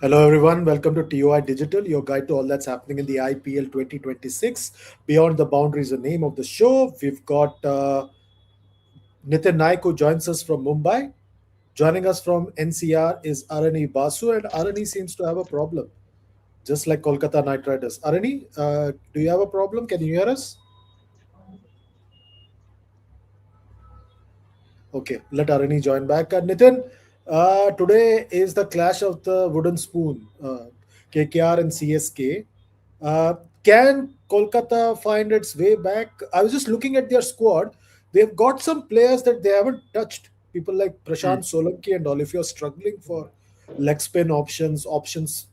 Hello, everyone. Welcome to TOI Digital, your guide to all that's happening in the IPL 2026. Beyond the Boundaries, the name of the show. We've got Nitin Naik, who joins us from Mumbai. Joining us from NCR is Arani Basu, and Arani seems to have a problem, just like Kolkata Knight Riders. Arani, do you have a problem? Can you hear us? Okay, let Arani join back. Nitin, today is the clash of the wooden spoon, KKR and CSK. Uh, can Kolkata find its way back? I was just looking at their squad. They've got some players that they haven't touched. People like Hmm. Prashant Solanki and all. If you're struggling for leg spin options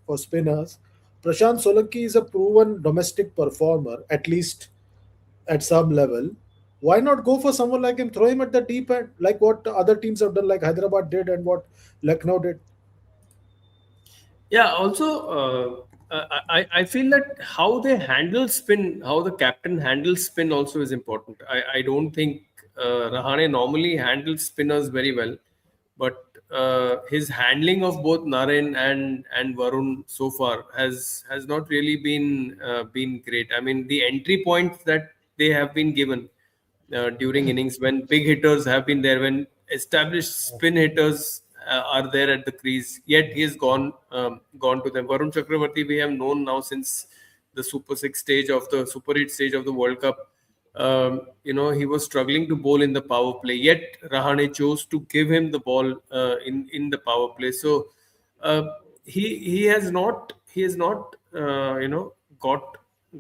for spinners, Prashant Solanki is a proven domestic performer, at least at some level. Why not go for someone like him? Throw him at the deep end, like what other teams have done, like Hyderabad did and what Lucknow did. Yeah. Also, I feel that how they handle spin, how the captain handles spin, also is important. I don't think Rahane normally handles spinners very well, but his handling of both Naren and Varun so far has not really been great. I mean, the entry points that they have been given during innings when big hitters have been there, when established spin hitters are there at the crease. Yet he has gone to them. Varun Chakravarti we have known now since the Super 8 stage of the World Cup. He was struggling to bowl in the power play. Yet Rahane chose to give him the ball in the power play. So uh, he has not got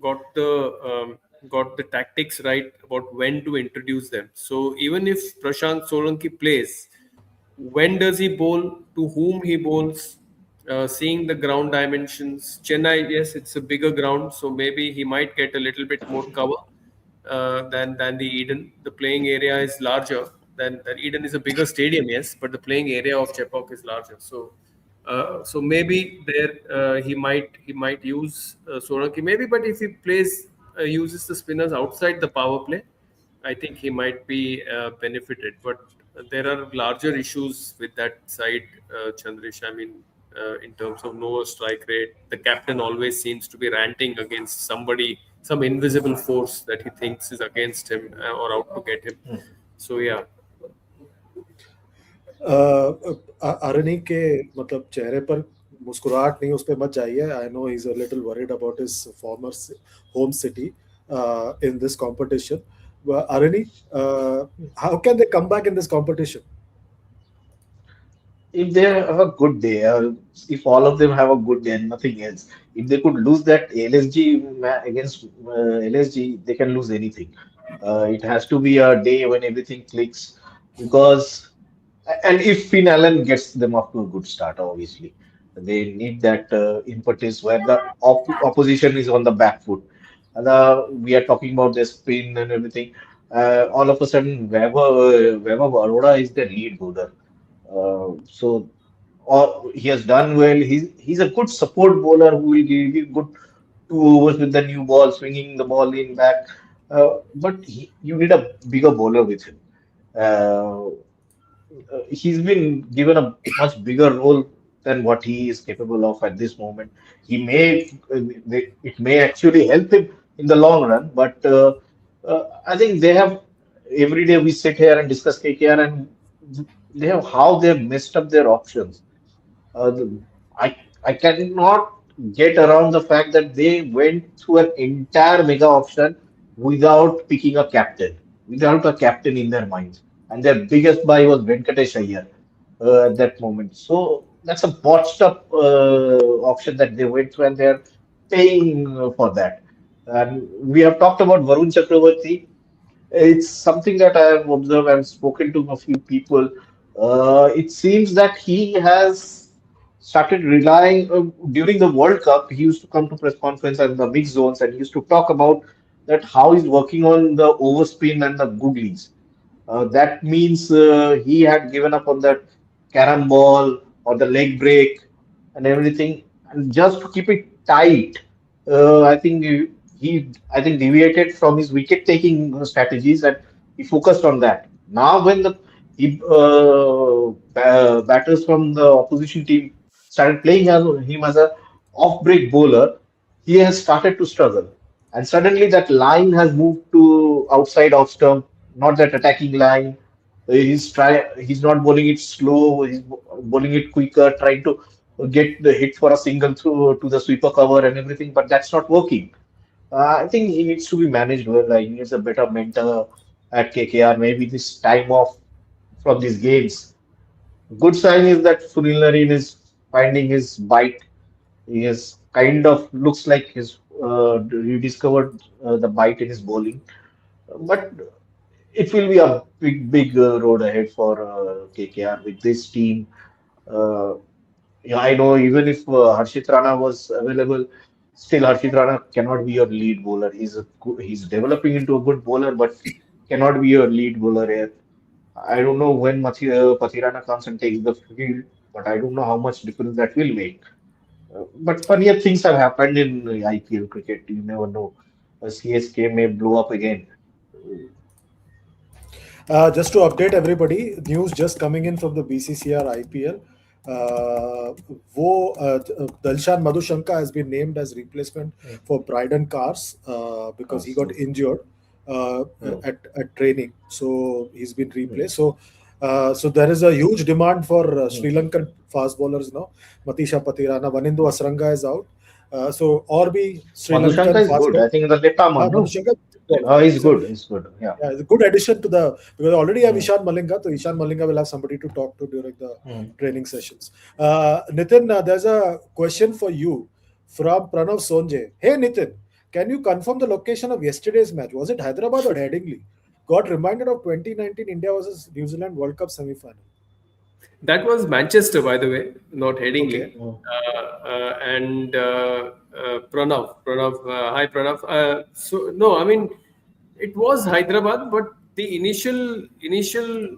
got the got the tactics right about when to introduce them. So even if Prashant Solanki plays, when does he bowl, to whom he bowls, seeing the ground dimensions. Chennai, yes, it's a bigger ground, so maybe he might get a little bit more cover than the Eden. The playing area is larger than Eden is a bigger stadium, yes, but the playing area of Chepauk is larger. So maybe there he might use Solanki maybe, but if he uses the spinners outside the power play, I think he might be benefited. But there are larger issues with that side, Chandrish. I mean, in terms of no strike rate, the captain always seems to be ranting against somebody, some invisible force that he thinks is against him or out to get him. So yeah. अरनी के मतलब चेहरे पर मुस्कुराहट नहीं, उस पे मत जाइए. I know he is a little worried about his farmer home city in this competition. Arani, how can they come back in this competition? If they have a good day, if all of them have a good day and nothing else, if they could lose that against LSG, they can lose anything. It has to be a day when everything clicks because, and if Finn Allen gets them off to a good start, obviously, they need that impetus where the opposition is on the back foot. And we are talking about the spin and everything. All of a sudden, Weber Arora is the lead bowler. So he has done well. He's a good support bowler who will give you good 2 overs with the new ball, swinging the ball in back. But you need a bigger bowler with him. Uh, he's been given a much bigger role than what he is capable of at this moment. It may actually help him in the long run, but I think they have every day we sit here and discuss KKR and they have how they've messed up their options. I cannot get around the fact that they went through an entire mega option without picking a captain, without a captain in their minds. And their biggest buy was Venkatesh Iyer at that moment. So that's a botched up option that they went through, and they're paying for that. And we have talked about Varun Chakravarti. It's something that I have observed and spoken to a few people. It seems that he has started relying during the World Cup. He used to come to press conference and the mixed zones and he used to talk about that how he's working on the overspin and the googlies. That means he had given up on that carom ball or the leg break and everything. And just to keep it tight, I think I think deviated from his wicket taking strategies and he focused on that. Now, when the batters from the opposition team started playing him as a off-break bowler, he has started to struggle. And suddenly that line has moved to outside off stump, not that attacking line. He's not bowling it slow, he's bowling it quicker, trying to get the hit for a single through to the sweeper cover and everything, but that's not working. I think he needs to be managed well. Like, he needs a better mentor at KKR. Maybe this time off from these games. Good sign is that Sunil Narine is finding his bite. He has kind of looks like he's rediscovered the bite in his bowling. But it will be a big road ahead for KKR with this team. Uh, yeah, I know even if Harshit Rana was available, still Harshit Rana cannot be your lead bowler. He's developing into a good bowler, but cannot be your lead bowler here. I don't know when Pathirana comes and takes the field, but I don't know how much difference that will make. But funnier things have happened in IPL cricket. You never know. CSK may blow up again. Just to update everybody, news just coming in from the BCCR IPL. Dalshan Madhushanka has been named as replacement Hmm. for Bryden Cars because he got So, injured hmm, at training. So he's been hmm, replaced. So there is a huge demand for hmm. Sri Lankan fast bowlers now. Matisha Patirana, Vanindu Asranga is out. So Orbi Sri Madhushanka Lankan is fast good. I bowler. think in the left arm, no? Madhushanka, yeah, He's he's a good. He's good. Yeah. yeah, it's a good addition to the because already have Hmm, Ishan Malinga, so Ishan Malinga will have somebody to talk to during the hmm. training sessions. Nitin, there's a question for you from Pranav Sonje. Hey Nitin, can you confirm the location of yesterday's match? Was it Hyderabad or Headingley? Got reminded of 2019 India versus New Zealand World Cup semi-final. That was Manchester, by the way, not Okay, Headingley. Hmm. And Pranav, hi Pranav. So no, I mean it was Hyderabad, but the initial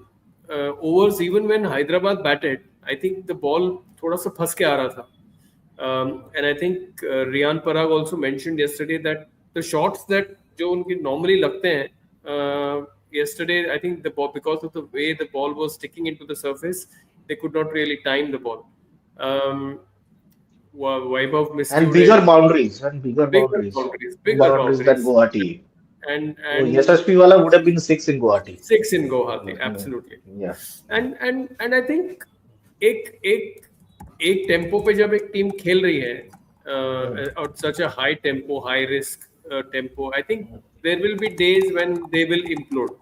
overs, even when Hyderabad batted, I think the ball थोड़ा सा फंस के आ रहा था. And I think Riyan Parag also mentioned yesterday that the shots that जो उनके normally लगते हैं, yesterday I think the ball, because of the way the ball was sticking into the surface, they could not really time the ball. Um, Vaibhav missed And you there. bigger boundaries. Bigger Boundaries than boundaries, Guwahati. and SSP wala would have been six in Guwahati. six in Guwahati, Hmm. absolutely. Yeah. And I think एक एक एक tempo पे जब एक team खेल रही है Hmm. और such a high tempo, high risk tempo, I think there will be days when they will implode.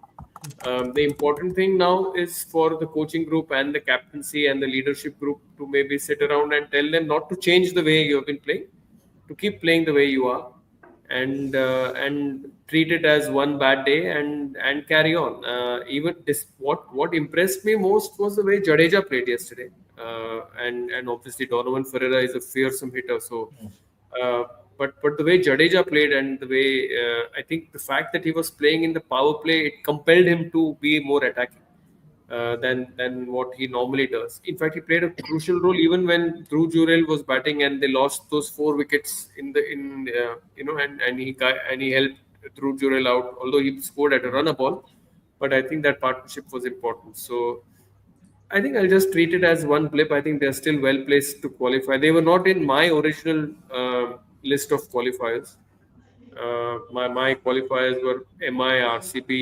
The important thing now is for the coaching group and the captaincy and the leadership group to maybe sit around and tell them not to change the way you have been playing, to keep playing the way you are, and treat it as one bad day and carry on. Even this, what impressed me most was the way Jadeja played yesterday, and obviously Donovan Ferreira is a fearsome hitter. So, uh, but the way Jadeja played and the way I think the fact that he was playing in the power play, it compelled him to be more attacking than what he normally does. In fact, he played a crucial role even when Dhruv Jurel was batting and they lost those 4 wickets and he helped Dhruv Jurel out. Although he scored at a runner ball, but I think that partnership was important. So I think I'll just treat it as one blip. I think they're still well placed to qualify. They were not in my original list of qualifiers. My qualifiers were MI, RCB,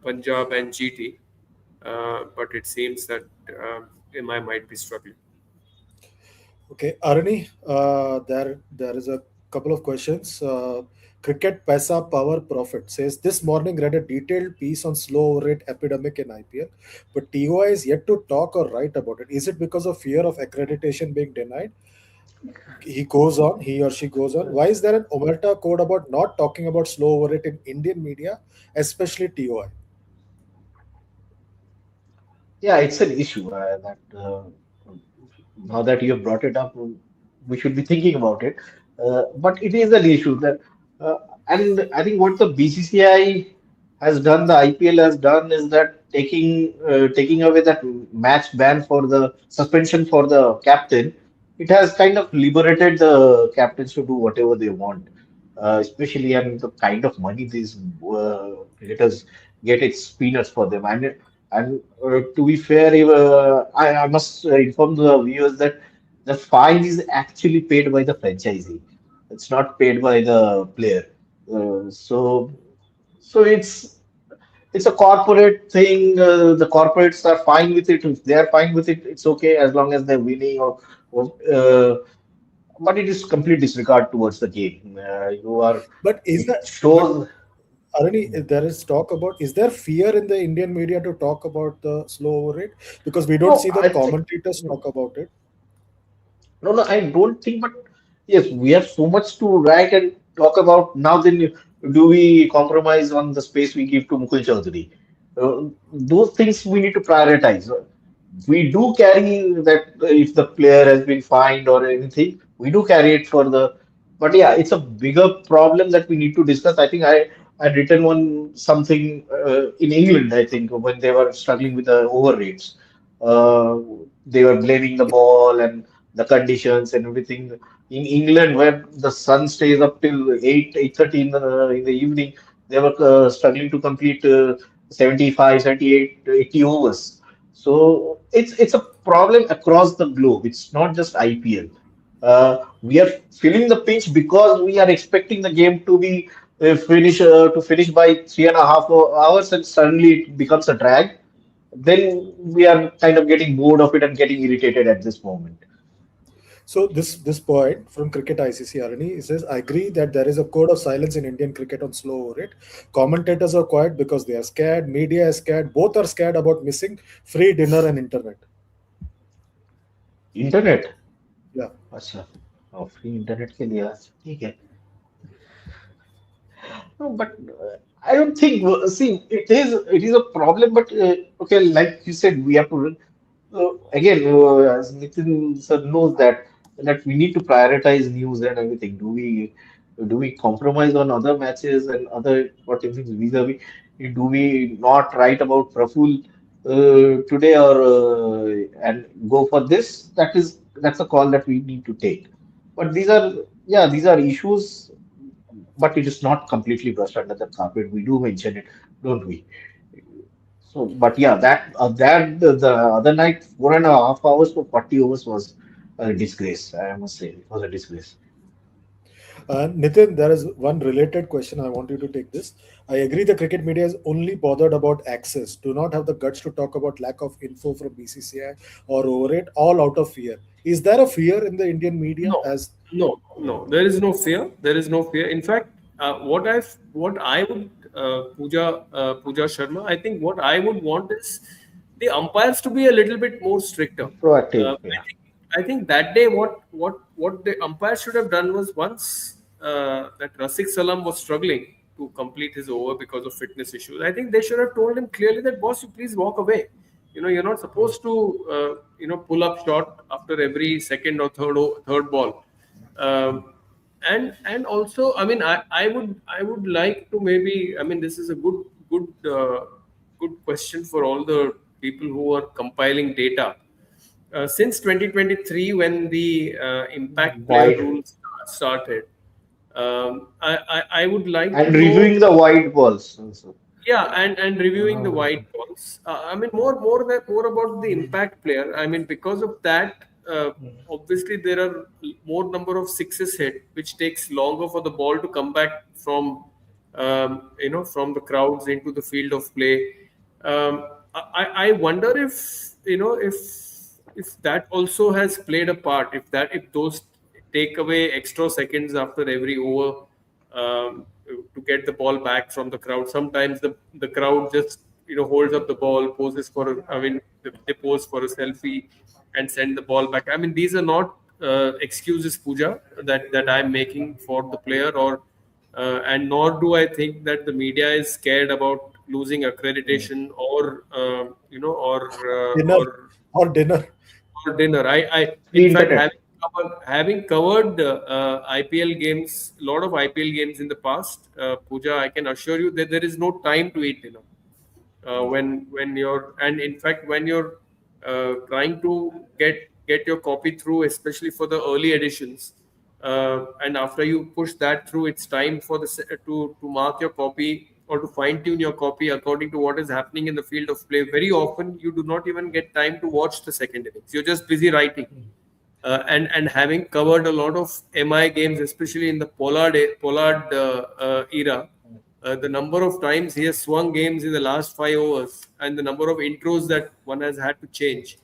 Punjab, and GT. But it seems that MI might be struggling. okay, Arani, there is a couple of questions. Cricket Paisa Power Profit says this morning read a detailed piece on slow rate epidemic in IPL, but TOI is yet to talk or write about it. Is it because of fear of accreditation being denied? He or she goes on. Why is there an omerta code about not talking about slow over rate in Indian media, especially TOI? Yeah, it's an issue that now that you have brought it up, we should be thinking about it. But it is an issue that, uh, and I think what the BCCI has done, the IPL has done, is that taking away that match ban for the suspension for the captain, it has kind of liberated the captains to do whatever they want. Especially and the kind of money these cricketers get, it's peanuts for them. And to be fair, I must inform the viewers that The fine is actually paid by the franchisee. It's not paid by the player. So it's a corporate thing. The corporates are fine with it. If they are fine with it, it's okay as long as they're winning. But it is complete disregard towards the game. You are But is it that but shows. Arani, there is talk about, is there fear in the Indian media to talk about the slow over rate? Because we don't No, see the I think. commentators talk about it. No, no, I don't think, but yes, we have so much to write and talk about. Now, then, do we compromise on the space we give to Mukul Chaudhary? Those things we need to prioritize. We do carry that if the player has been fined or anything, we do carry it for the. But yeah, it's a bigger problem that we need to discuss. I think I'd written one something in England. I think when they were struggling with the over rates, uh, they were blaming the ball and the conditions and everything. In England, where the sun stays up till 8:30 in the evening, they were struggling to complete 75, 78, 80 overs. So it's a problem across the globe. It's not just IPL. We are feeling the pinch because we are expecting the game to be finish by 3.5 hours, and suddenly it becomes a drag. Then we are kind of getting bored of it and getting irritated at this moment. So this point from Cricket ICC Arani, he says, I agree that there is a code of silence in Indian cricket on slow over rate. Commentators are quiet because they are scared. Media is scared. Both are scared about missing free dinner and internet. Internet Yeah. अच्छा free internet के लिए अच्छा, ठीक है. No, but I don't think. See, it is a problem, but okay, like you said, we have to again, as Nitin sir knows that we need to prioritize news and everything. Do we compromise on other matches and other what things vis-a-vis? Do we not write about Praful today or and go for this? That's a call that we need to take. But these are issues, but it is not completely brushed under the carpet. We do mention it, don't we? So, but yeah, that the other night, 4.5 hours for 40 overs was a disgrace. I must say, it was a disgrace. Nitin, there is one related question. I want you to take this. I agree the cricket media is only bothered about access, do not have the guts to talk about lack of info from BCCI or over it, all out of fear. Is there a fear in the Indian media No, as no. There is no fear. There is no fear. In fact, what I would Pooja Sharma, I think what I would want is the umpires to be a little bit more stricter. Proactive, yeah. I think that day what the umpires should have done was once that Rasik Salam was struggling to complete his over because of fitness issues. I think they should have told him clearly that boss, you please walk away. You're not supposed to pull up shot after every second or third ball. And also, I mean, I would like to maybe, I mean, this is a good question for all the people who are compiling data. Since 2023, when the impact player Wide rules started, I would like to and know. reviewing the wide balls also. Yeah, and reviewing the Uh, white balls. I mean, more about the impact player. I mean, because of that, obviously there are more number of sixes hit, which takes longer for the ball to come back from from the crowds into the field of play. I wonder if if that also has played a part. If those take away extra seconds after every over to get the ball back from the crowd. Sometimes the crowd just holds up the ball, poses for they pose for a selfie and send the ball back. I mean, these are not excuses, Pooja, that I'm making for the player, or and nor do I think that the media is scared about losing accreditation or dinner or dinner? for dinner. In free fact, internet. having covered IPL games, a lot of IPL games in the past, Pooja, I can assure you that there is no time to eat dinner. When you're, and in fact, when you're trying to get your copy through, especially for the early editions, and after you push that through, it's time for to mark your copy or to fine tune your copy according to what is happening in the field of play. Very often, you do not even get time to watch the second innings. You're just busy writing. and having covered a lot of MI games, especially in the Pollard era, the number of times he has swung games in the last 5 overs and the number of intros that one has had to change.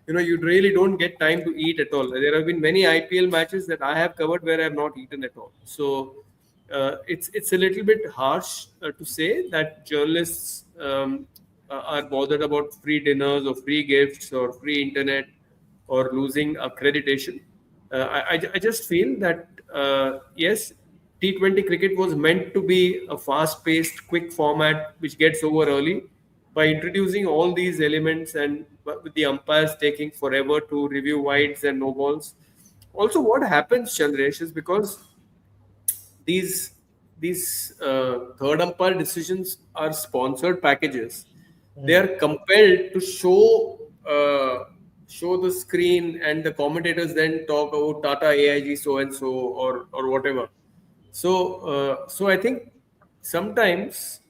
You really don't get time to eat at all. There have been many IPL matches that I have covered where I have not eaten at all. So it's a little bit harsh to say that journalists are bothered about free dinners or free gifts or free internet or losing accreditation. I just feel that yes, T20 cricket was meant to be a fast-paced, quick format which gets over early. By introducing all these elements and with the umpires taking forever to review wides and no balls. Also, what happens, Chandresh, is because these these third umpire decisions are sponsored packages. They Mm. are compelled to show the screen, and the commentators then talk about Tata AIG so and so or whatever. So I think sometimes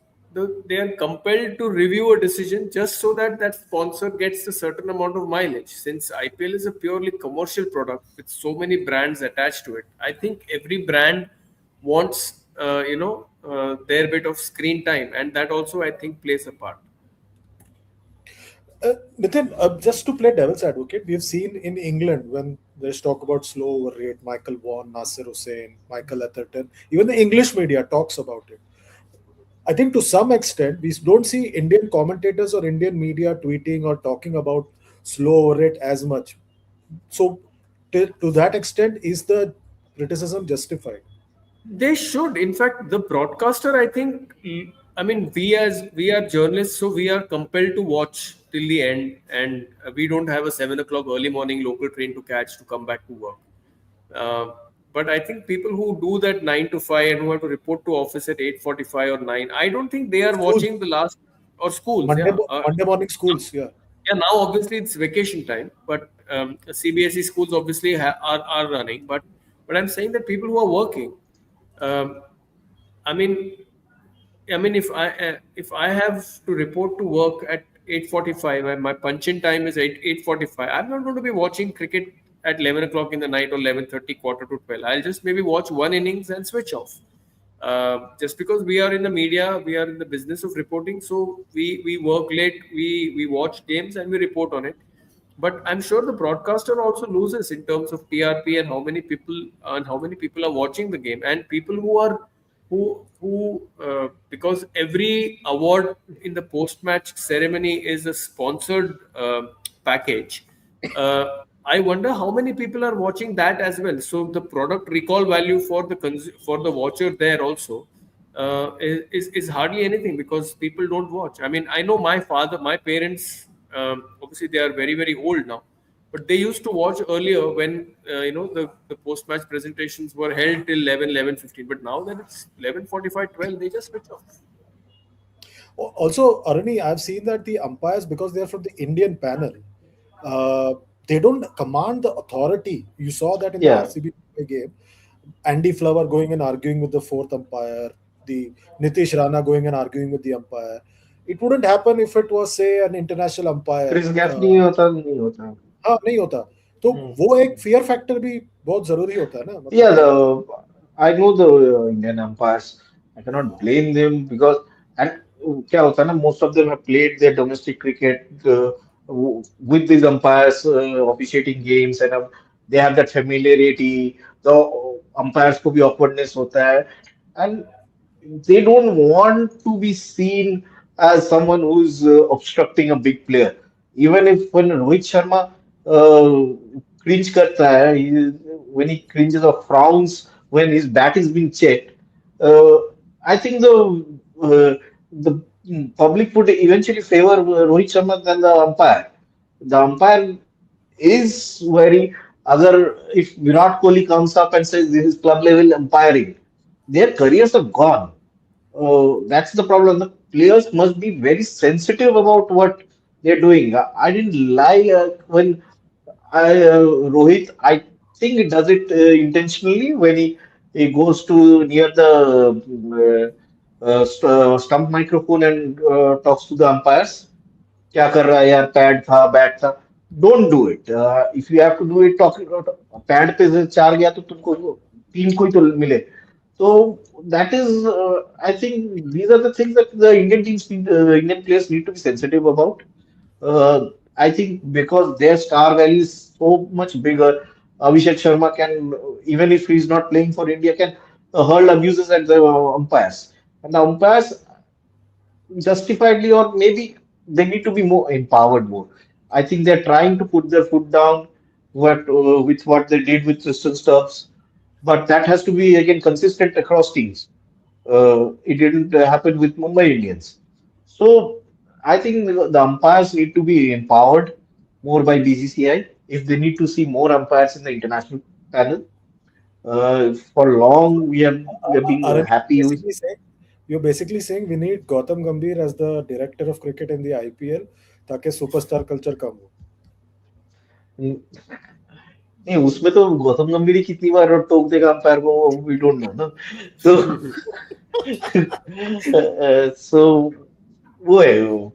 they are compelled to review a decision just so that that sponsor gets a certain amount of mileage. Since IPL is a purely commercial product with so many brands attached to it, I think every brand wants their bit of screen time, and that also I think plays a part. Nitin, just to play devil's advocate, we have seen in England when there's talk about slow over rate, Michael Vaughan, Nasir Hussain, Michael Atherton, even the English media talks about it. I think to some extent, we don't see Indian commentators or Indian media tweeting or talking about slow over rate as much. So, to that extent, is the criticism justified? They should. In fact, the broadcaster, I think, I mean, we are journalists, so we are compelled to watch till the end, and we don't have a 7 o'clock early morning local train to catch to come back to work. Uh, but I think people who do that 9 to 5 and who have to report to office at 8:45 or 9, I don't think they are Schools, watching the last or schools. Yeah. Monday morning schools, yeah. Yeah, now obviously it's vacation time, but CBSE schools obviously are running. But I'm saying that people who are working, um, I mean, if I have to report to work at 8:45 and my punch-in time is 8:45, I'm not going to be watching cricket at 11 o'clock in the night or 11:30, quarter to 12. I'll just maybe watch one innings and switch off. Just because we are in the media, we are in the business of reporting, so we work late, we watch games and we report on it. But I'm sure the broadcaster also loses in terms of TRP and how many people are watching the game, and people who are who because every award in the post match ceremony is a sponsored package. I wonder how many people are watching that as well. So the product recall value for for the watcher there also is hardly anything because people don't watch. I mean, I know my parents, obviously they are very very old now, but they used to watch earlier when the post match presentations were held till 11:15. But now that it's 11:45, 12, they just switch off. Also, Aruni, I've seen that the umpires, because they're from the Indian panel, uh, they don't command the authority. You saw that in the Yeah, RCB game. Andy Flower going and arguing with the fourth umpire, the Nitish Rana going and arguing with the umpire. It wouldn't happen if it was, say, an international umpire. Chris Gaff नहीं होता नहीं होता. हाँ नहीं होता. तो Hmm. वो एक फियर फैक्टर भी बहुत जरूरी होता है ना, Yeah, मतलब. I know the Indian umpires. I cannot blame them because and क्या होता है ना, most of them have played their domestic cricket with these umpires officiating games and they have that familiarity. The umpires को भी awkwardness होता है and they don't want to be seen as someone who's obstructing a big player. Even if when Rohit Sharma cringe करता है, when he cringes or frowns when his bat is being checked, uh, I think the public would eventually favor Rohit Sharma than the umpire. The umpire is very other if Virat Kohli comes up and says this is club level umpiring, their careers are gone. That's the problem. The players must be very sensitive about what they're doing. I didn't lie when Rohit. I think he does it intentionally when he goes to near the stump microphone and talks to the umpires. क्या कर रहा है यार pad था bat था don't do it. If you have to do it, talking about pad पे से चार गया तो तुमको तीन को ही तो मिले. So that is, I think these are the things that the Indian teams, Indian players need to be sensitive about. I think because their star value is so much bigger, Abhishek Sharma can, even if he's not playing for India, can hurl abuses at the umpires. And the umpires, justifiably, or maybe they need to be more empowered more. I think they're trying to put their foot down with what they did with Tristan Stubbs, but that has to be again consistent across teams. It didn't happen with Mumbai Indians. So I think the umpires need to be empowered more by BCCI if they need to see more umpires in the international panel. For long, we have been Are happy with. you're basically saying we need Gautam Gambhir as the director of cricket in the IPL ताकि superstar culture कम हो. नहीं उसमें तो गौतम गंभीर ही कितनी बार टोक देगा umpire को, we don't know ना. तो सो वो है वो.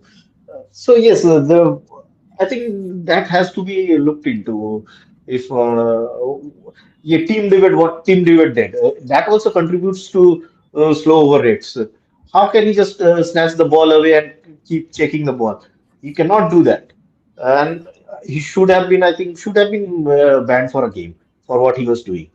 So yes, the I think that has to be looked into. If yeah, team David, what team David did, that also contributes to slow over rates. How can he just snatch the ball away and keep checking the ball? He cannot do that, and he should have been, I think, should have been banned for a game for what he was doing.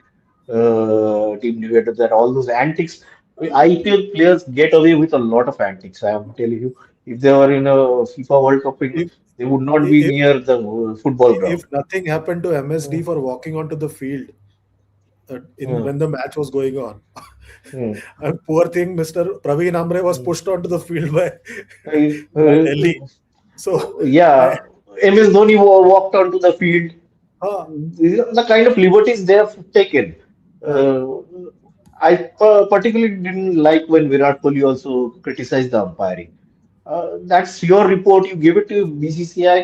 Team David, that all those antics. IPL players get away with a lot of antics. I am telling you, if they were in a FIFA World Cup, If they would not be if near the football if ground. nothing happened to MSD Hmm, for walking onto the field in hmm, when the match was going on, hmm, and poor thing Mr. Praveen Amre was hmm. pushed onto the field by by Uh, Delhi. So yeah, I MS Dhoni walked onto the field. uh, These are the kind of liberties they have taken. uh, Uh, I particularly didn't like when Virat Kohli also criticized the umpiring. That's your report. You give it to BCCI.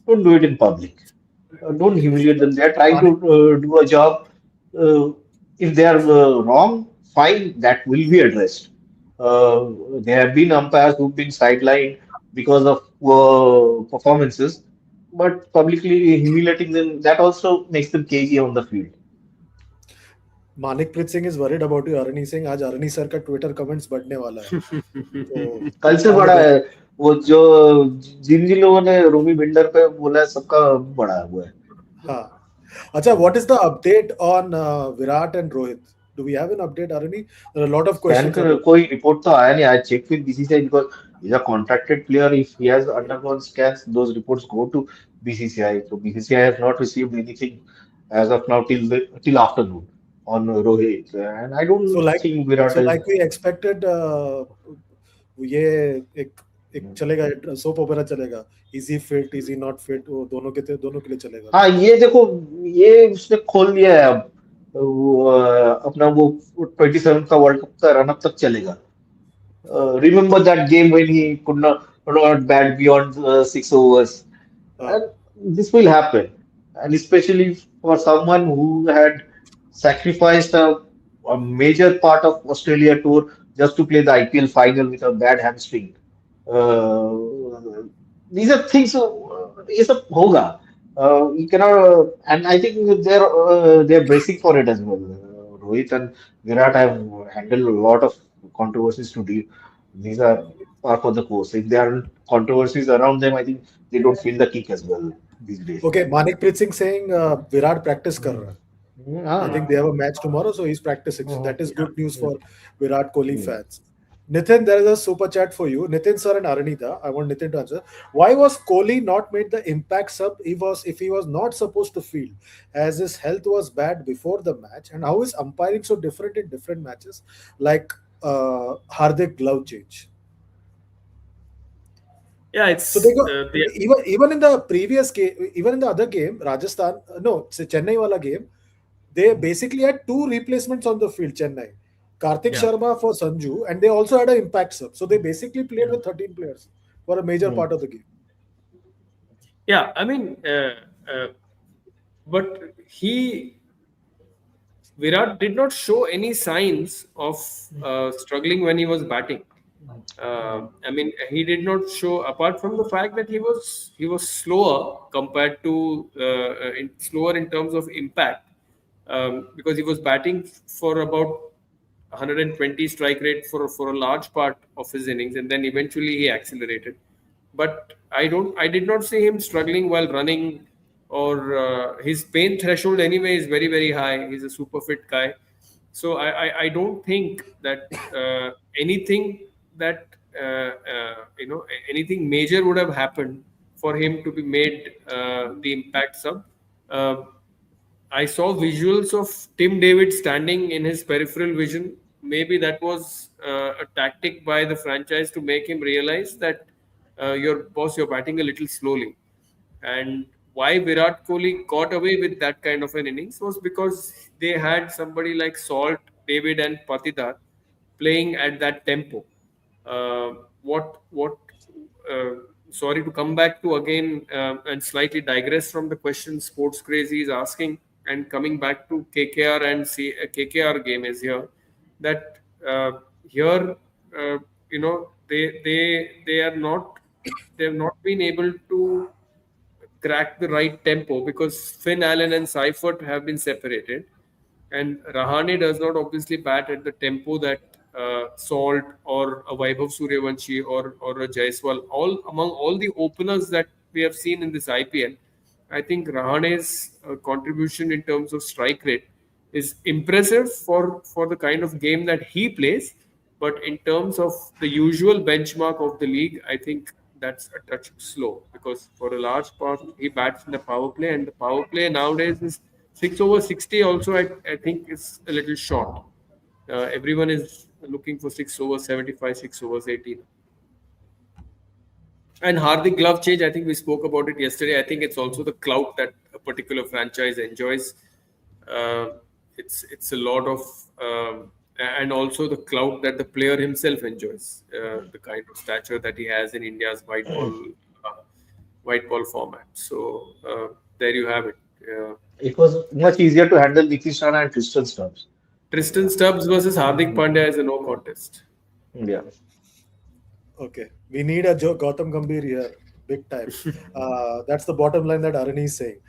Don't do it in public. Don't humiliate them. They are trying to Manik, do a job. Uh, if they are wrong, fine, that will be addressed. There have been umpires who've been sidelined because of performances, but publicly humiliating them, that also makes them cagey on the field. Manikpreet Singh is worried about you. Arani Singh, आज अरनी sir का Twitter comments बढ़ने वाला है. तो कल से all the बड़ा है. बेस्ट. वो जो जिन जिन लोगों ने रूमी बिल्डर पे बोला है, सबका बड़ा हुआ है. हाँ. अच्छा, what is the update on Virat and Rohit? Do we have an update, Arani? There are a lot of scan questions कर about. कोई रिपोर्ट तो आया नहीं. I check with BCCI because he's a contracted player. If he has undergone scans, those reports go to BCCI. So BCCI has not received anything as of now till afternoon on Rohit, and I So don't like think Virat so is. like we expected, ये एक एक चलेगा soap opera चलेगा. Easy fit easy not fit वो दोनों के लिए चलेगा हाँ ना. ये देखो, ये उसने खोल दिया है अब. वो, अपना वो 27 का वर्ल्ड कप का रन अप तक चलेगा. Remember that game when he could not bat beyond 6 overs, हाँ. and this will happen, and especially for someone who had sacrificed a major part of Australia tour just to play the IPL final with a bad hamstring. Uh, these are things. ये सब होगा. You cannot, and I think they're bracing for it as well. Rohit and Virat have handled a lot of controversies to deal. These are par for the course. If there aren't controversies around them, I think they don't feel the kick as well these days. Okay, Manikpreet Singh saying Virat practice कर रहा है. I think हाँ. they have a match tomorrow, so he's practicing. So that is good news for Virat Kohli Hmm. fans. Nitin, there is a super chat for you. Nitin sir and Aranita. I want Nitin to answer. Why was Kohli not made the impact sub? If he was not supposed to field, as his health was bad before the match, and how is umpiring so different in different matches, like Hardik glove change? Yeah, So they it's go even in the previous game, even in the other game, Rajasthan, no, it's a Chennai wala game. They basically had two replacements on the field, Chennai. Karthik yeah, Sharma for Sanju, and they also had an impact sub. So they basically played yeah, with 13 players for a major Hmm. part of the game. yeah. I mean, but he Virat did not show any signs of struggling when he was batting. I mean, he did not show, apart from the fact that he was slower compared to slower in terms of impact, because he was batting for about 120 strike rate for a large part of his innings, and then eventually he accelerated. But I did not see him struggling while running, or his pain threshold anyway is very very high. He's a super fit guy, so I don't think that anything that anything major would have happened for him to be made the impact sub. Uh, I saw visuals of Tim David standing in his peripheral vision. Maybe that was a tactic by the franchise to make him realize that you're batting a little slowly. And why Virat Kohli got away with that kind of an innings was because they had somebody like Salt, David, and Patidar playing at that tempo. What uh, Sorry to come back to again and slightly digress from the question Sports Crazy is asking, and coming back to KKR and KKR game is here, that here they are not, they have not been able to crack the right tempo because Finn Allen and Seifert have been separated, and Rahane does not obviously bat at the tempo that Salt or a Vaibhav Suryavanshi or a Jaiswal, all among all the openers that we have seen in this IPL. I think Rahane's contribution in terms of strike rate is impressive for the kind of game that he plays. But in terms of the usual benchmark of the league, I think that's a touch slow because for a large part he bats in the power play, and the power play nowadays is 6 over 60. Also, I think is a little short. Everyone is looking for 6 over 75, 6 overs 80. And Hardik glove change, I think we spoke about it yesterday. I think it's also the clout that a particular franchise enjoys. Uh, it's a lot of and also the clout that the player himself enjoys. The kind of stature that he has in India's uh, white ball format. So there you have it. It was much easier to handle Nitish Rana and Tristan Stubbs. Tristan Stubbs versus Hardik Pandya is a no contest. Yeah. Okay, we need a Gautam Gambhir here, big time. That's the bottom line that Arani is saying.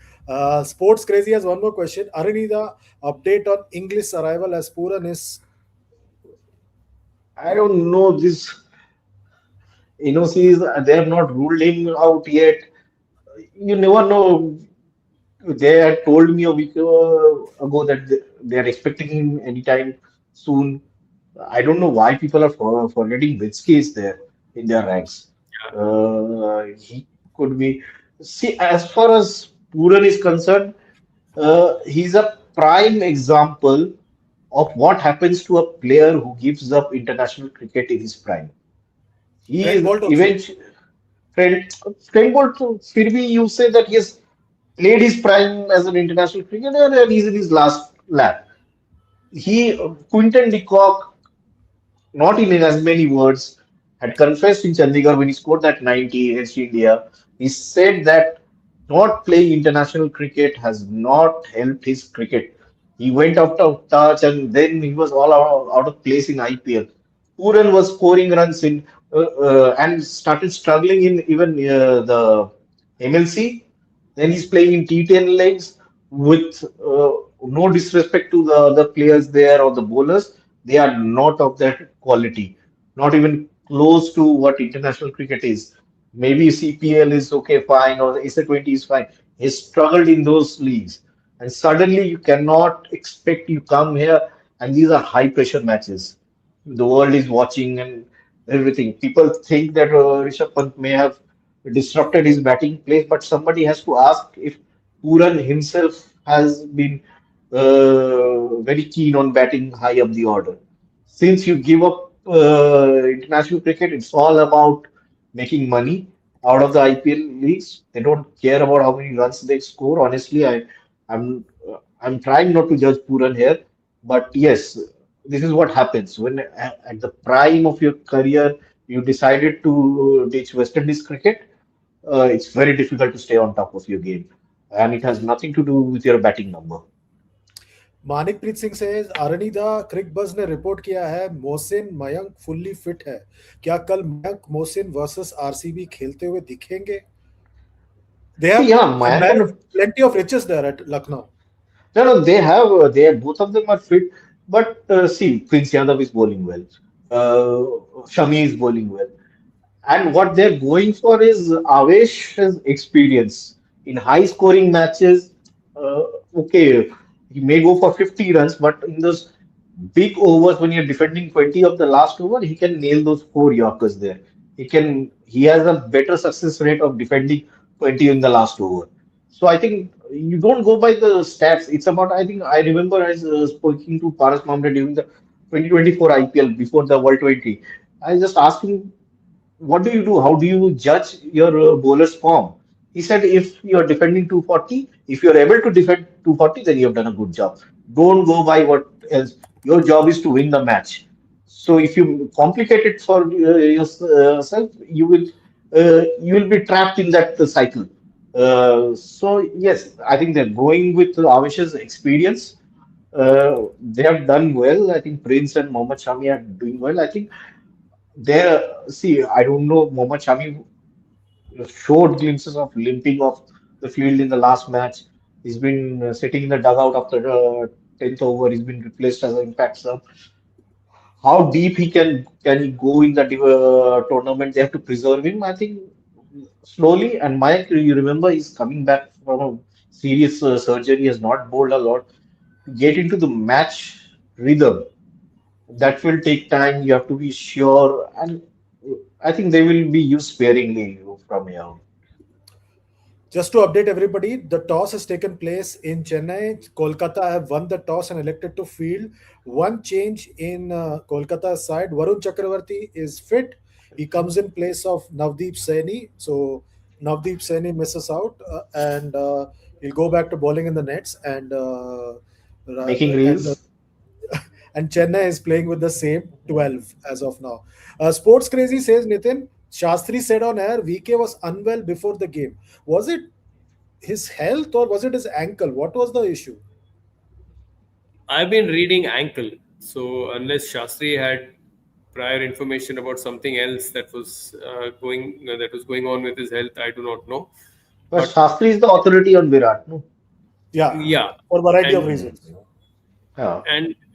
Sports Crazy has one more question. Arani, the update on English arrival as Puran is I don't know this NOCs, they have not ruled him out yet. You never know. They had told me a week ago that they are expecting him anytime soon. I don't know why people are forgetting Witzke is there in their ranks. He could be. See, as far as Puran is concerned, he's a prime example of what happens to a player who gives up international cricket in his prime. He Trent is Bolt also. eventually Trent Bolt, फिर भी you say that he has played his prime as an international cricketer and he's in his last lap. He Quinton de Kock, not in as many words, had confessed in Chandigarh when he scored that 90 against India. He said that not playing international cricket has not helped his cricket. He went out of touch and then he was all out of place in IPL. Puran was scoring runs in and started struggling in even the MLC. Then he's playing in T10 legs with no disrespect to the other players there or the bowlers. They are not of that quality, not even close to what international cricket is. Maybe CPL is okay, fine, or the SA20 is fine. He's struggled in those leagues. And suddenly you cannot expect you come here, and these are high pressure matches. The world is watching and everything. People think that Rishabh Pant may have disrupted his batting place, but somebody has to ask if Puran himself has been very keen on batting high up the order. Since you give up international cricket, it's all about making money out of the IPL leagues. They don't care about how many runs they score. Honestly, I'm trying not to judge Puran here, but yes, this is what happens when at the prime of your career you decided to ditch West Indies cricket. It's very difficult to stay on top of your game, and it has nothing to do with your batting number. मानिकप्रीत Singh से अरनिदा क्रिक बज ने report किया है Mohsin Mayank fully fit है। क्या कल Mayank Mohsin versus RCB खेलते हुए दिखेंगे? They See, have yeah, Mayank and plenty of riches there at Lucknow. no, no, they have, both of them are fit, but see, Prince Yadav is bowling well. Shami is bowling well. And what they're going for is Avesh's experience in high scoring matches. Uh, okay, he may go for 50 runs, but in those big overs when you're defending 20 of the last over, he can nail those four Yorkers there. He has a better success rate of defending 20 in the last over. So I think you don't go by the stats. It's about, I think, I remember I was speaking to Paras Mamre during the 2024 IPL before the World 20. I just asked him, what do you do? How do you judge your bowler's form? He said, if you're defending 240, if you're able to defend 240, then you have done a good job. Don't go by what else. Your job is to win the match. So if you complicate it for yourself, you will be trapped in that cycle. So yes, I think they're going with Avish's experience. They have done well. I think Prince and Mohammad Shami are doing well. I think see, I don't know. Mohammad Shami showed glimpses of limping off the field in the last match. He's been sitting in the dugout after the 10th over. He's been replaced as an impact sub. How deep can he go in the tournament? They have to preserve him. I think slowly. And Mike, you remember, he's coming back from a serious surgery. He has not bowled a lot. To get into the match rhythm, that will take time. You have to be sure, and I think they will be used sparingly from here. Just to update everybody, the toss has taken place in Chennai. Kolkata have won the toss and elected to field. One change in Kolkata's side. Varun Chakravarti is fit. He comes in place of Navdeep Saini. So Navdeep Saini misses out, and he'll go back to bowling in the nets. Making And reels. and Chennai is playing with the same 12 as of now. Sports Crazy says Nitin Shastri said on air VK was unwell before the game. Was it his health or was it his ankle? What was the issue? I've been reading ankle. So unless Shastri had prior information about something else that was going on with his health, I do not know. But But Shastri is the authority on Virat, no? Yeah, yeah, for a variety of and reasons. Yeah.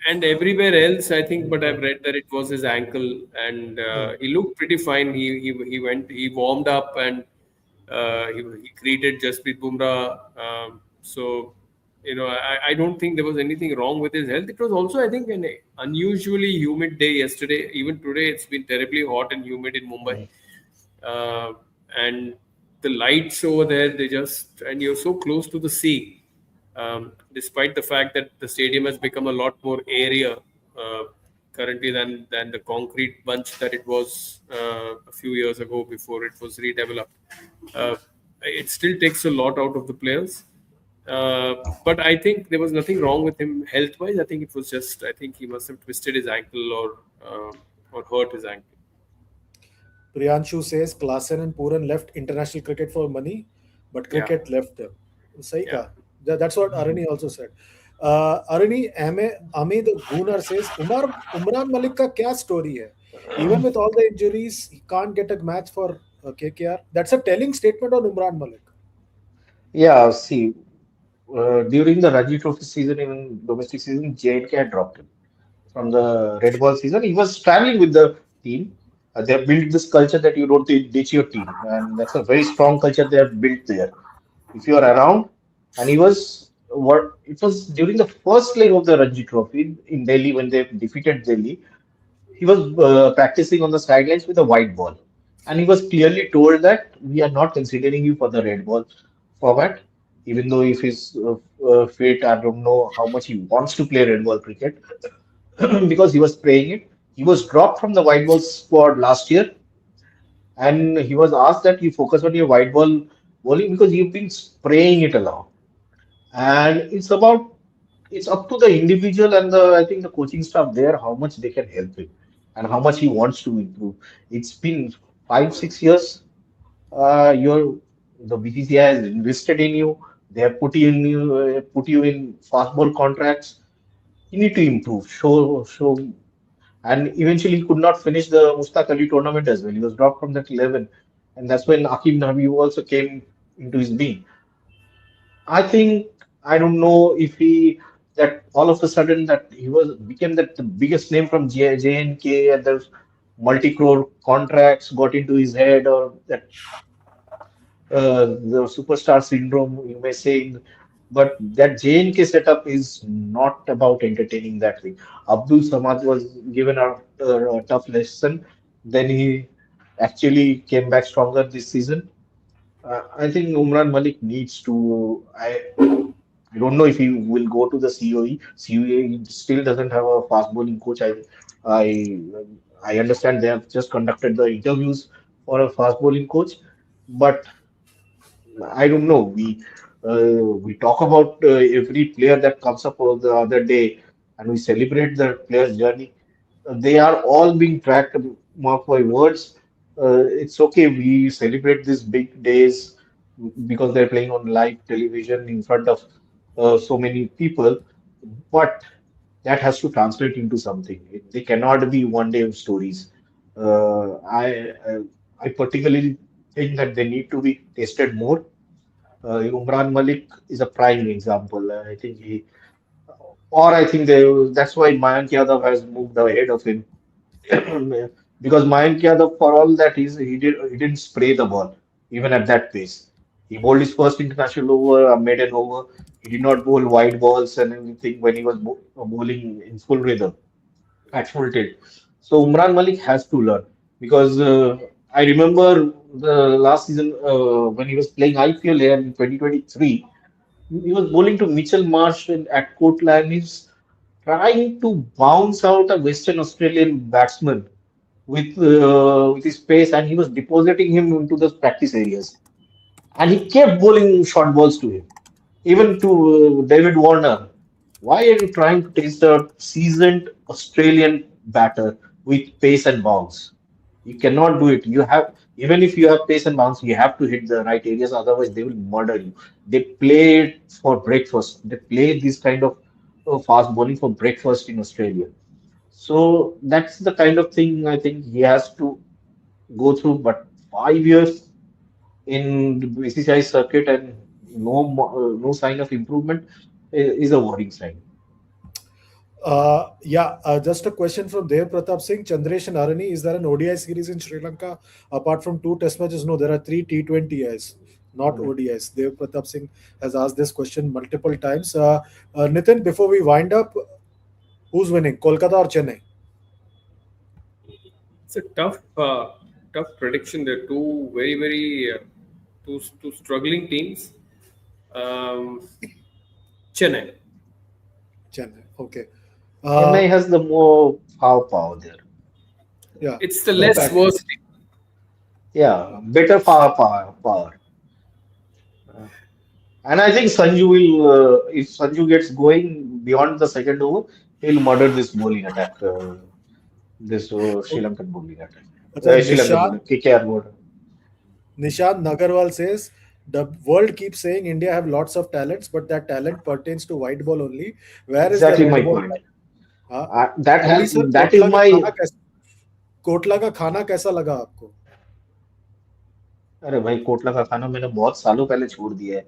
and everywhere else, I think. But I've read that it was his ankle, and Hmm. he looked pretty fine. He warmed up, and he greeted Jasprit Bumrah. So I don't think there was anything wrong with his health. It was also, I think, an unusually humid day yesterday. Even today, it's been terribly hot and humid in Mumbai. uh, and the lights over there, and you're so close to the sea, despite the fact that the stadium has become a lot more area uh, currently than the concrete bunch that it was a few years ago before it was redeveloped. uh, it still takes a lot out of the players. But I think there was nothing wrong with him health wise. I think it was just, I think he must have twisted his ankle or hurt his ankle. Priyanshu says Klassen and Puran left international cricket for money, but Yeah, cricket left them. Sahi yeah. kaha. That's what Arani also said. Arani Amit Gooner says Umran Malik ka kya story hai? Even with all the injuries, he can't get a match for KKR. That's a telling statement on Umran Malik. Yeah, see, during the Ranji Trophy season, even domestic season, J&K had dropped him from the Red Ball season. He was traveling with the team. They have built this culture that you don't ditch your team, and that's a very strong culture they have built there. If you are around, and he was what it was during the first leg of the Ranji Trophy in Delhi when they defeated Delhi. He was practicing on the sidelines with a white ball, and he was clearly told that we are not considering you for the red ball format. Even though if he's fit, I don't know how much he wants to play red ball cricket because he was playing it. He was dropped from the white ball squad last year, and he was asked that you focus on your white ball bowling because you've been spraying it along. And it's up to the individual and the I think the coaching staff there how much they can help him and how much he wants to improve. It's been 5 6 years. You're the BCCI has invested in you. They have put you in fastball contracts. He need to improve, show, and eventually he could not finish the Mustaq Ali tournament as well. He was dropped from that 11, and that's when Akim Nabi also came into his being. I think I don't know if he that all of a sudden that he was became that the biggest name from JNK and the multi-crore contracts got into his head, or that the superstar syndrome, you may say. But that JNK setup is not about entertaining that thing. Abdul Samad was given a tough lesson. Then he actually came back stronger this season. I think Umran Malik needs to. I don't know if he will go to the COE. COE still doesn't have a fast bowling coach. I, I understand they have just conducted the interviews for a fast bowling coach, but I don't know. We talk about every player that comes up over the other day, and we celebrate the player's journey. They are all being tracked, mark my words. It's okay. We celebrate these big days because they're playing on live television in front of so many people, but that has to translate into something. They cannot be one-day stories. I particularly think that they need to be tested more. Umran Malik is a prime example. I think or I think that's why Mayank Yadav has moved ahead of him. Because Mayank Yadav, for all that, he didn't spray the ball even at that pace. He bowled his first international over, a maiden over. He did not bowl wide balls and everything when he was bowling in full rhythm at full tilt. So Umran Malik has to learn because I remember the last season when he was playing IPL here in 2023. He was bowling to Mitchell Marsh at Kotla, and he's trying to bounce out a Western Australian batsman with his pace, and he was depositing him into the practice areas. And he kept bowling short balls to him, even to David Warner. Why are you trying to test a seasoned Australian batter with pace and bounce? You cannot do it. You have, even if you have pace and bounce, you have to hit the right areas, otherwise, they will murder you. They play it for breakfast. They play this kind of fast bowling for breakfast in Australia. So that's the kind of thing I think he has to go through. But 5 years in the BCCI circuit and no sign of improvement is a worrying sign. Yeah, just a question from Dev Pratap Singh. Chandresh and Arani, is there an ODI series in Sri Lanka apart from two test matches? No, there are three T20Is, not Mm. ODIs. Dev Pratap Singh has asked this question multiple times. Nitin, before we wind up, who's winning, Kolkata or Chennai? It's a tough prediction. They're two very two struggling teams. Um, Chennai. Chennai, okay. Chennai Uh, has the more power there. yeah, It's the the less pack. worst team. Yeah, better power. Uh, and I think Sanju will, if Sanju gets going beyond the second over, he'll murder this bowling attack, this Sri Okay. Lankan bowling attack. Acha, Sri Lankan bowling, KKR bowler. Nishant Nagarwal says the world keeps saying India have lots of talents, but that talent pertains to white ball only. Where is the Exactly red my ball point. talent? हाँ Ali That sir that is my Kotla का खाना कैसा लगा आपको? अरे भाई कोटला का खाना मैंने बहुत सालों पहले छोड़ दिया है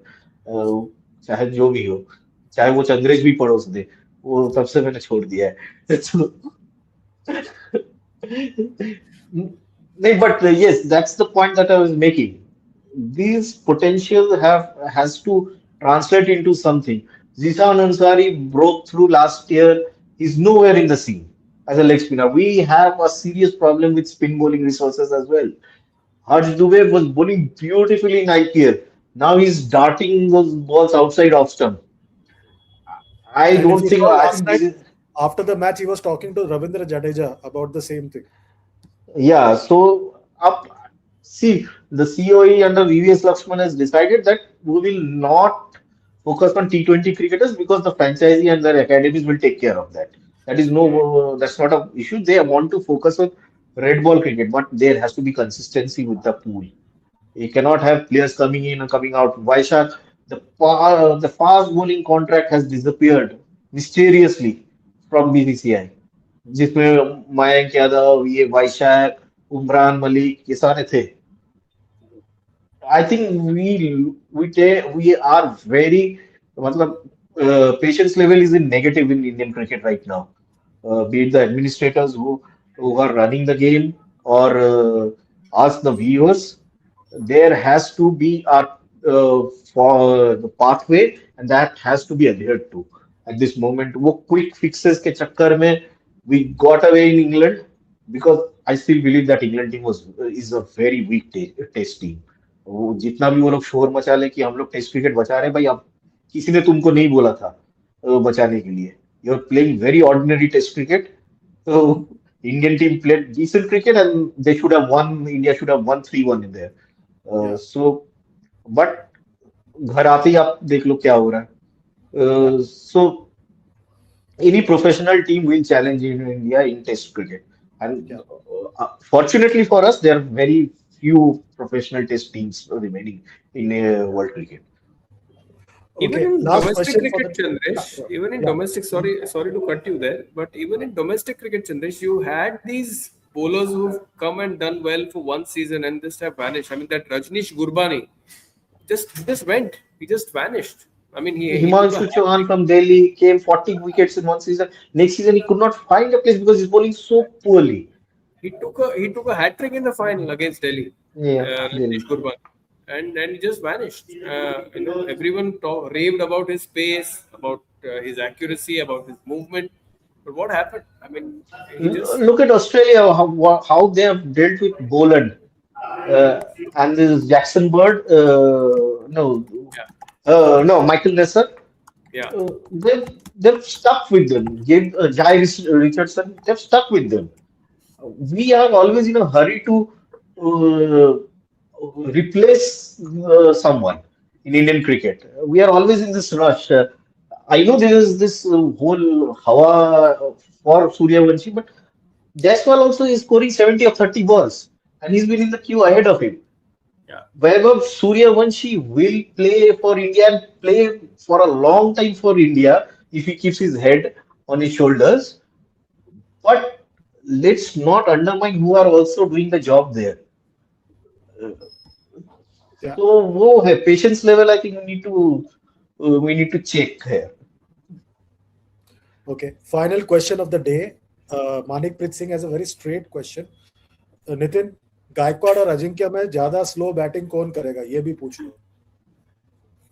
चाहे जो भी हो चाहे वो चंद्रेश भी पड़ोस दे वो तब से मैंने छोड़ दिया है तो, नहीं but yes that's the point that I was making these potential have has to translate into something. Zishan Ansari broke through last year. He's nowhere in the scene as a leg spinner. We have a serious problem with spin bowling resources as well. Harsh Dubey was bowling beautifully in IPL. Now he's darting those balls outside off stump. I And if don't you think. saw I last think night this is after the match, he was talking to Ravindra Jadeja about the same thing. yeah. So up. See, the COE under VVS Lakshman has decided that we will not focus on T20 cricketers because the franchisee and their academies will take care of that. That is no. That's not a issue. They want to focus on red ball cricket, but there has to be consistency with the pool. You cannot have players coming in and coming out. Vaishak, the fast bowling contract has disappeared mysteriously from BCCI, जिसमें मयंक यादव, ये वैशाख, उमरान मलिक, ये सारे थे. I think we are very, मतलब patience level is in negative in Indian cricket right now. Be it the administrators who are running the game or us the viewers, there has to be a for the pathway and that has to be adhered to at this moment. वो quick fixes के चक्कर में we got away in England because I still believe that England team was is a very weak test team. वो जितना भी वो लोग शोर मचा ले कि हम लोग टेस्ट क्रिकेट बचा रहे हैं, भाई अब किसी ने तुमको नहीं बोला था बचाने के लिए. You are playing very ordinary Test cricket. तो Indian team played decent cricket and they should have won, India should have won 3-1 in there. Yeah, so but घर आते ही आप देख लो क्या हो रहा yeah, है. सो any professional team will challenge in India in Test cricket. And yeah. fortunately for us, there are very few professional Test teams remaining in World cricket. Even Okay, in last domestic question for cricket, the yeah, Chandresh, even in yeah, domestic, sorry to cut you there, but even in domestic cricket, Chandresh, you had these bowlers who've come and done well for one season and just have vanished. I mean, that Rajnish Gurbani just went. He just vanished. I mean, he took a Himanshu hat Chauhan trick. from Delhi came 40 wickets in one season. Next season, he could not find a place because he's bowling so poorly. He took a hat trick in the final against Delhi, Yeah, Rajnish Delhi. Gurban, and he just vanished. Everyone raved about his pace, about his accuracy, about his movement, but what happened? I mean, he just Look at Australia, how they have dealt with Boland. And this Jackson Bird, yeah, no, Michael Nesser, yeah, they've stuck with them. Jai Richardson, they've stuck with them. We are always in a hurry to replace someone in Indian cricket. We are always in this rush. I know there is this whole hawa for Suryavanshi, but Jaiswal also is scoring 70 or 30 balls, and he's been in the queue ahead of him. yeah. Wherever Suryavanshi will play for India and play for a long time for India if he keeps his head on his shoulders. But let's not undermine who are also doing the job there. yeah. So वो है patience level. I think we need to check here. Okay, final question of the day. Manik Prit Singh has a very straight question. Nitin, Gaekwad और अजिंक्य में ज्यादा slow batting कौन करेगा, ये भी पूछ लो.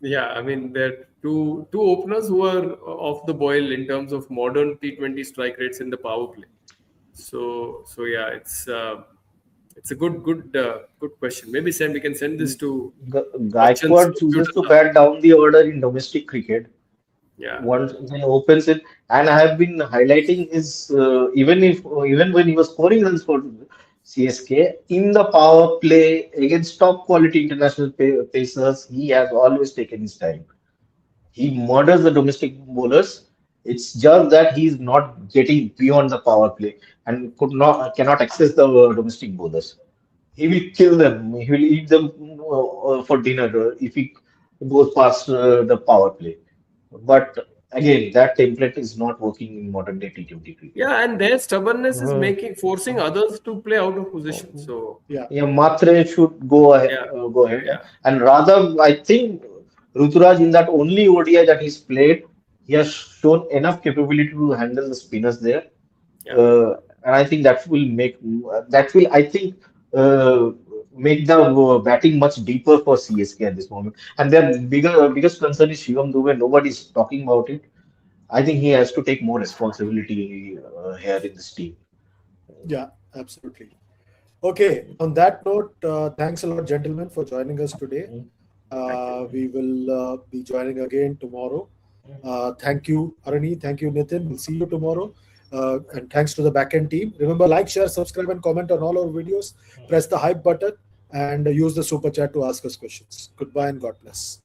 Yeah, I mean, there are two openers who are off the boil in terms of modern T20 strike rates in the power play. So yeah, it's a good question. Maybe Sam, we can send this to Bachchan's Gaikwad chooses computer to lab. bat down the order in domestic cricket. Yeah, Once then opens it, and I have been highlighting his even when he was scoring runs for CSK in the power play against top quality international pacers, he has always taken his time. He murders the domestic bowlers. It's just that he's not getting beyond the power play and cannot access the domestic bowlers. He will kill them. He will eat them for dinner if he goes past the power play. But again, that template is not working in modern day T20 cricket. yeah, and their stubbornness is Uh, making forcing others to play out of position. So Yeah, yeah, Matre should yeah, go ahead. yeah, And rather, I think Ruturaj in that only ODI that he's played, he has shown enough capability to handle the spinners there. yeah. And I think I think, uh, make the batting much deeper for CSK at this moment. And their biggest concern is Shivam Dube. Nobody's talking about it. I think he has to take more responsibility here in this team. yeah, absolutely. Okay, on that note, thanks a lot, gentlemen, for joining us today. Thank you. We will be joining again tomorrow. Thank you, Arani. Thank you, Nitin. We'll see you tomorrow. And thanks to the backend team. Remember, like, share, subscribe, and comment on all our videos. Press the hype button and use the super chat to ask us questions. Goodbye and God bless.